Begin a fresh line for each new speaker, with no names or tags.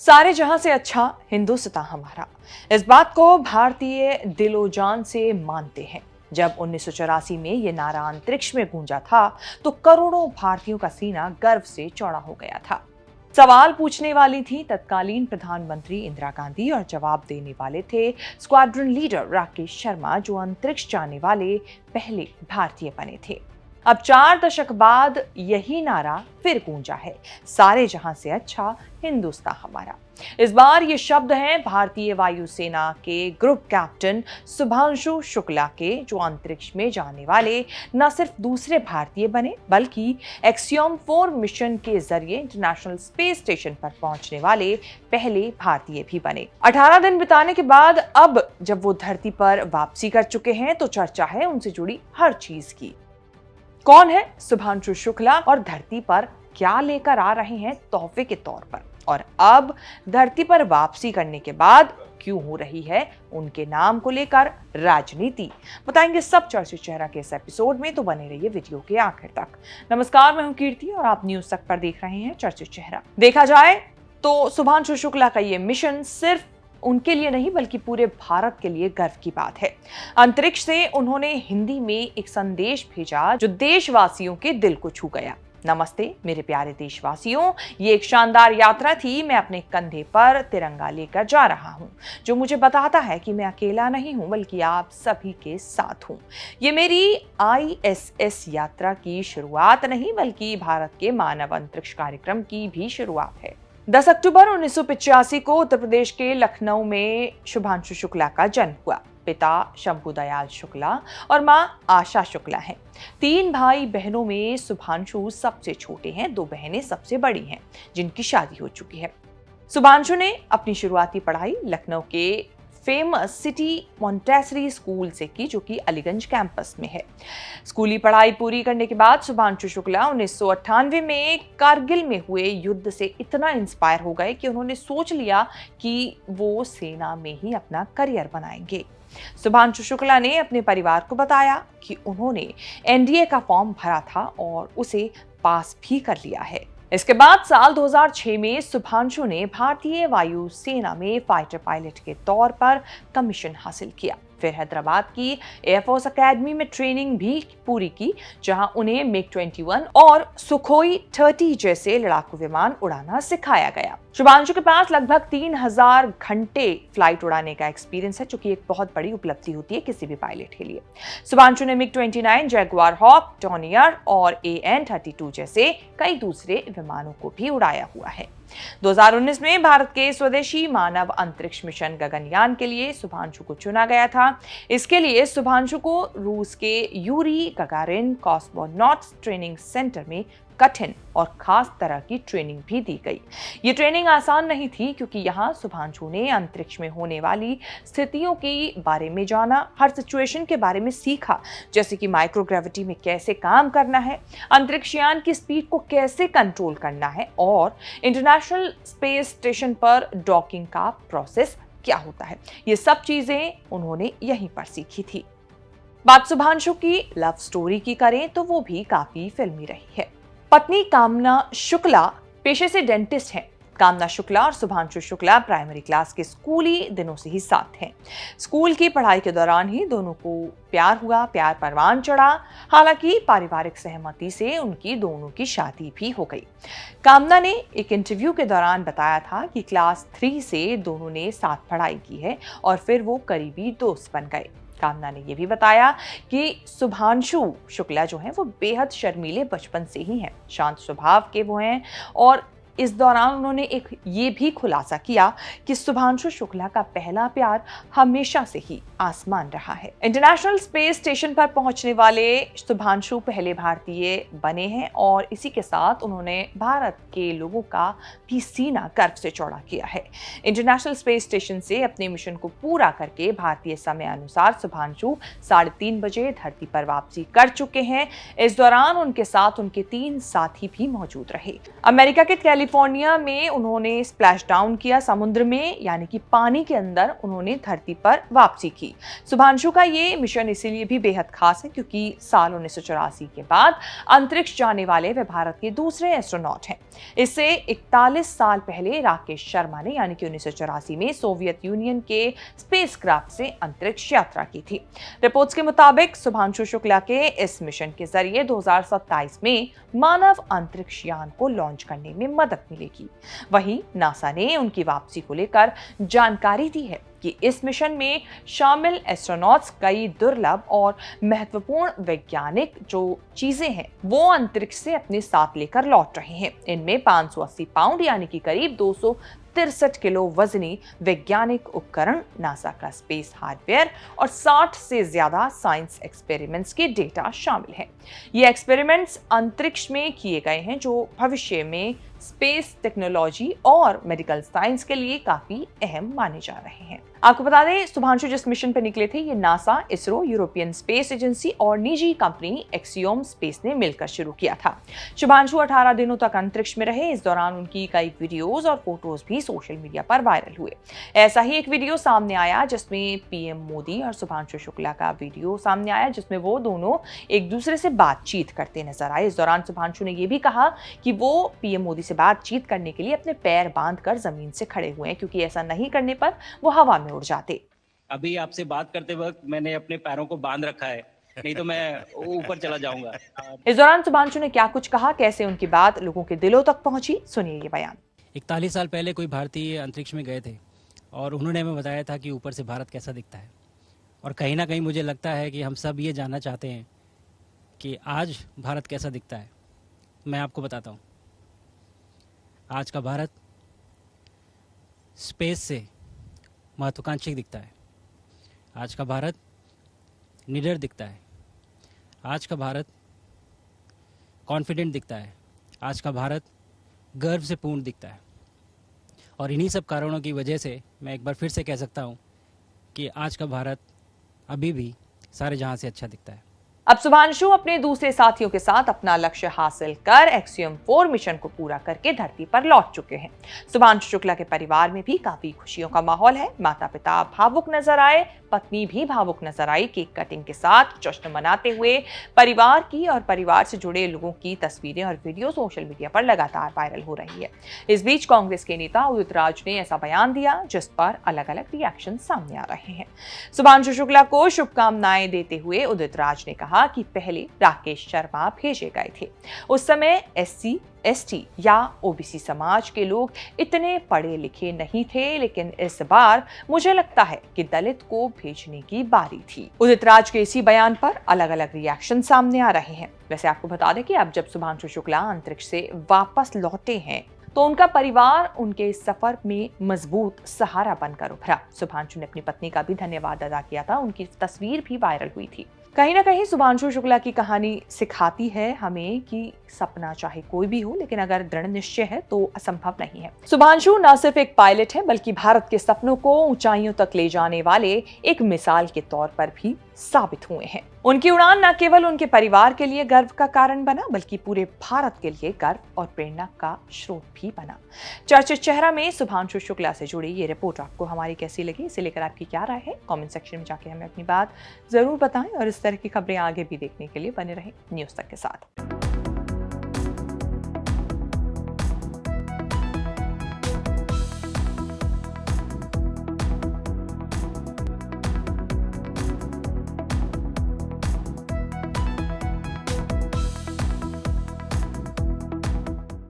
सारे जहां से अच्छा हिंदुस्तान हमारा, इस बात को भारतीय दिलो जान से मानते हैं। जब 1984 में ये नारा अंतरिक्ष में गूंजा था तो करोड़ों भारतीयों का सीना गर्व से चौड़ा हो गया था। सवाल पूछने वाली थी तत्कालीन प्रधानमंत्री इंदिरा गांधी और जवाब देने वाले थे स्क्वाड्रन लीडर राकेश शर्मा, जो अंतरिक्ष जाने वाले पहले भारतीय बने थे। अब 4 दशक बाद यही नारा फिर गूंजा है, सारे जहां से अच्छा हिंदुस्तान हमारा। इस बार ये शब्द हैं भारतीय वायुसेना के ग्रुप कैप्टन शुभांशु शुक्ला के, जो अंतरिक्ष में जाने वाले न सिर्फ दूसरे भारतीय बने बल्कि एक्सियोम 4 मिशन के जरिए इंटरनेशनल स्पेस स्टेशन पर पहुंचने वाले पहले भारतीय भी बने। 18 दिन बिताने के बाद अब जब वो धरती पर वापसी कर चुके हैं तो चर्चा है उनसे जुड़ी हर चीज की। कौन है शुभांशु शुक्ला और धरती पर क्या लेकर आ रहे हैं तोहफे के तौर पर, और अब धरती पर वापसी करने के बाद क्यों हो रही है उनके नाम को लेकर राजनीति, बताएंगे सब चर्चित चेहरा के इस एपिसोड में। तो बने रहिए वीडियो के आखिर तक। नमस्कार, मैं हूं कीर्ति और आप न्यूज तक पर देख रहे हैं चर्चित चेहरा। देखा जाए तो शुभांशु शुक्ला का ये मिशन सिर्फ उनके लिए नहीं बल्कि पूरे भारत के लिए गर्व की बात है। अंतरिक्ष से उन्होंने हिंदी में एक संदेश भेजा जो देशवासियों के दिल को छू गया। नमस्ते मेरे प्यारे देशवासियों, ये एक शानदार यात्रा थी। मैं अपने कंधे पर तिरंगा लेकर जा रहा हूँ, जो मुझे बताता है कि मैं अकेला नहीं हूँ बल्कि आप सभी के साथ हूँ। ये मेरी ISS यात्रा की शुरुआत नहीं बल्कि भारत के मानव अंतरिक्ष कार्यक्रम की भी शुरुआत है। 10 अक्टूबर 1985 को उत्तर प्रदेश के लखनऊ में शुभांशु शुक्ला का जन्म हुआ। पिता शंभू दयाल शुक्ला और मां आशा शुक्ला हैं। 3 भाई बहनों में शुभांशु सबसे छोटे हैं, 2 बहनें सबसे बड़ी हैं जिनकी शादी हो चुकी है। शुभांशु ने अपनी शुरुआती पढ़ाई लखनऊ के फेमस सिटी मॉन्टेसरी स्कूल से की, जो कि अलीगंज कैंपस में है। स्कूली पढ़ाई पूरी करने के बाद शुभांशु शुक्ला 1998 में कारगिल में हुए युद्ध से इतना इंस्पायर हो गए कि उन्होंने सोच लिया कि वो सेना में ही अपना करियर बनाएंगे। शुभांशु शुक्ला ने अपने परिवार को बताया कि उन्होंने NDA का फॉर्म भरा था और उसे पास भी कर लिया है। इसके बाद साल 2006 में शुभांशु ने भारतीय वायुसेना में फाइटर पायलट के तौर पर कमीशन हासिल किया। फिर हैदराबाद की एयरफोर्स अकेडमी में ट्रेनिंग भी पूरी की, जहां उन्हें MiG-21 और सुखोई 30 जैसे लड़ाकू विमान उड़ाना सिखाया गया। शुभांशु के पास लगभग 3000 घंटे फ्लाइट उड़ाने का एक्सपीरियंस है, जो कि एक बहुत बड़ी उपलब्धि होती है किसी भी पायलट के लिए। शुभांशु ने MiG-29, जैगुआर हॉक, डॉर्नियर और AN-32 जैसे कई दूसरे विमानों को भी उड़ाया हुआ है। 2019 में भारत के स्वदेशी मानव अंतरिक्ष मिशन गगनयान के लिए शुभांशु को चुना गया था। इसके लिए शुभांशु को रूस के Yuri Gagarin cosmonauts training centre में कठिन और खास तरह की ट्रेनिंग भी दी गई। ये ट्रेनिंग आसान नहीं थी क्योंकि यहाँ शुभांशु ने अंतरिक्ष में होने वाली स्थितियों के बारे में जाना, हर सिचुएशन के बारे में सीखा, जैसे कि माइक्रोग्रेविटी में कैसे काम करना है, अंतरिक्ष यान की स्पीड को कैसे कंट्रोल करना है और इंटरनेशनल स्पेस स्टेशन पर डॉकिंग का प्रोसेस क्या होता है। ये सब चीजें उन्होंने यहीं पर सीखी थी। बात शुभांशु की लव स्टोरी की करें तो वो भी काफी फिल्मी रही है। पत्नी कामना शुक्ला पेशे से डेंटिस्ट हैं। कामना शुक्ला और शुभांशु शुक्ला प्राइमरी क्लास के स्कूली दिनों से ही साथ हैं। स्कूल की पढ़ाई के दौरान ही दोनों को प्यार हुआ, प्यार परवान चढ़ा। हालांकि पारिवारिक सहमति से उनकी दोनों की शादी भी हो गई। कामना ने एक इंटरव्यू के दौरान बताया था कि क्लास 3 से दोनों ने साथ पढ़ाई की है और फिर वो करीबी दोस्त बन गए। कामना ने यह भी बताया कि शुभांशु शुक्ला जो हैं वो बेहद शर्मीले बचपन से ही हैं, शांत स्वभाव के वो हैं और इस दौरान उन्होंने एक ये भी खुलासा किया कि शुभांशु शुक्ला का पहला प्यार हमेशा से ही आसमान रहा है। इंटरनेशनल स्पेस स्टेशन पर पहुंचने वाले शुभांशु पहले भारतीय बने हैं और इसी के साथ उन्होंने भारत के लोगों का भी सीना गर्व से चौड़ा किया है। इंटरनेशनल स्पेस स्टेशन से अपने मिशन को पूरा करके भारतीय समय अनुसार शुभांशु 3:30 बजे धरती पर वापसी कर चुके हैं। इस दौरान उनके साथ उनके 3 साथी भी मौजूद रहे। अमेरिका के कैलिफोर्निया में उन्होंने स्प्लैश डाउन किया समुद्र में, यानी कि पानी के अंदर उन्होंने धरती पर वापसी की। शुभांशु का ये मिशन इसीलिए भी बेहद खास है क्योंकि साल 1984 के बाद अंतरिक्ष जाने वाले वे भारत के दूसरे एस्ट्रोनॉट हैं। इससे 41 साल पहले राकेश शर्मा ने यानी कि 1984 में सोवियत यूनियन के स्पेसक्राफ्ट से अंतरिक्ष यात्रा की थी। रिपोर्ट्स के मुताबिक शुभांशु शुक्ला के इस मिशन के जरिए 2027 में मानव अंतरिक्ष यान को लॉन्च करने में मदद मिलेगी। वहीं नासा ने उनकी वापसी को लेकर जानकारी दी है कि इस मिशन में शामिल एस्ट्रोनॉट्स कई दुर्लभ और महत्वपूर्ण वैज्ञानिक जो चीजें हैं वो अंतरिक्ष से अपने साथ लेकर लौट रहे हैं। इनमें 580 पाउंड यानी कि करीब 263 किलो वजनी वैज्ञानिक उपकरण, नासा का स्पेस हार्डवेयर और 60 से ज्यादा साइंस एक्सपेरिमेंट्स के डेटा शामिल हैं। ये एक्सपेरिमेंट्स अंतरिक्ष में किए गए हैं जो भविष्य में स्पेस टेक्नोलॉजी और मेडिकल साइंस के लिए काफी अहम माने जा रहे हैं। आपको बता दें, शुभांशु जिस मिशन पर निकले थे ये NASA, ISRO, European space agency और निजी कंपनी एक्सियोम स्पेस ने मिलकर शुरू किया था। शुभांशु 18 दिनों तक अंतरिक्ष में रहे। इस दौरान उनकी कई वीडियोस और फोटोज भी सोशल मीडिया पर वायरल हुए। ऐसा ही एक वीडियो सामने आया जिसमें पीएम मोदी और शुभांशु शुक्ला का वीडियो सामने आया जिसमें वो दोनों एक दूसरे से बातचीत करते नजर आए। इस दौरान शुभांशु ने यह भी कहा कि वो पीएम मोदी से बातचीत करने के लिए अपने पैर बांधकर जमीन से खड़े हुए हैं क्योंकि ऐसा नहीं करने पर वो हवा में उड़ जाते।
अभी आपसे बात करते वक्त मैंने अपने पैरों को बांध रखा है, नहीं तो मैं ऊपर चला जाऊंगा।
इस दौरान शुभांशु ने क्या कुछ कहा, कैसे उनकी बात लोगों के दिलों तक पहुंची, सुनिए ये बयान।
41 साल पहले कोई भारतीय अंतरिक्ष में गए थे और उन्होंने हमें बताया था कि ऊपर से भारत कैसा दिखता है। और कहीं ना कहीं मुझे लगता है कि हम सब ये जानना चाहते हैं कि आज भारत कैसा दिखता है। मैं आपको बताता हूँ, आज का भारत स्पेस से महत्वाकांक्षी दिखता है। आज का भारत निडर दिखता है। आज का भारत कॉन्फिडेंट दिखता है। आज का भारत गर्व से पूर्ण दिखता है। और इन्हीं सब कारणों की वजह से मैं एक बार फिर से कह सकता हूँ कि आज का भारत अभी भी सारे जहां से अच्छा दिखता है।
अब शुभांशु अपने दूसरे साथियों के साथ अपना लक्ष्य हासिल कर एक्सियम 4 मिशन को पूरा करके धरती पर लौट चुके हैं। शुभांशु शुक्ला के परिवार में भी काफी खुशियों का माहौल है। माता पिता भावुक नजर आए, पत्नी भी भावुक नजर आई। केक कटिंग के साथ जश्न मनाते हुए परिवार की और परिवार से जुड़े लोगों की तस्वीरें और वीडियो सोशल मीडिया पर लगातार वायरल हो रही है। इस बीच कांग्रेस के नेता उदित राज ने ऐसा बयान दिया जिस पर अलग अलग रिएक्शन सामने आ रहे हैं। शुभांशु शुक्ला को शुभकामनाएं देते हुए उदित राज ने कहा कि पहले राकेश शर्मा भेजे गए थे। उस समय SC, ST या OBC समाज के लोग इतने पढ़े लिखे नहीं थे, लेकिन इस बार मुझे लगता है कि दलित को भेजने की बारी थी। उदित राज के इसी बयान पर अलग अलग रिएक्शन सामने आ रहे हैं। वैसे आपको बता दें कि अब जब शुभांशु शुक्ला अंतरिक्ष से वापस लौटे हैं तो उनका परिवार उनके सफर में मजबूत सहारा बनकर उभरा। शुभांशु ने अपनी पत्नी का भी धन्यवाद अदा किया था। उनकी तस्वीर भी वायरल हुई थी। कहीं ना कहीं शुभांशु शुक्ला की कहानी सिखाती है हमें कि सपना चाहे कोई भी हो, लेकिन अगर दृढ़ निश्चय है तो असंभव नहीं है। शुभांशु न सिर्फ एक पायलट है बल्कि भारत के सपनों को ऊंचाइयों तक ले जाने वाले एक मिसाल के तौर पर भी साबित हुए हैं। उनकी उड़ान न केवल उनके परिवार के लिए गर्व का कारण बना बल्कि पूरे भारत के लिए गर्व और प्रेरणा का स्रोत भी बना। चर्चित चेहरा में शुभांशु शुक्ला से जुड़ी ये रिपोर्ट आपको हमारी कैसी लगी, इसे लेकर आपकी क्या राय है, कमेंट सेक्शन में जाके हमें अपनी बात जरूर बताएं और इस तरह की खबरें आगे भी देखने के लिए बने रहें न्यूज़ तक के साथ।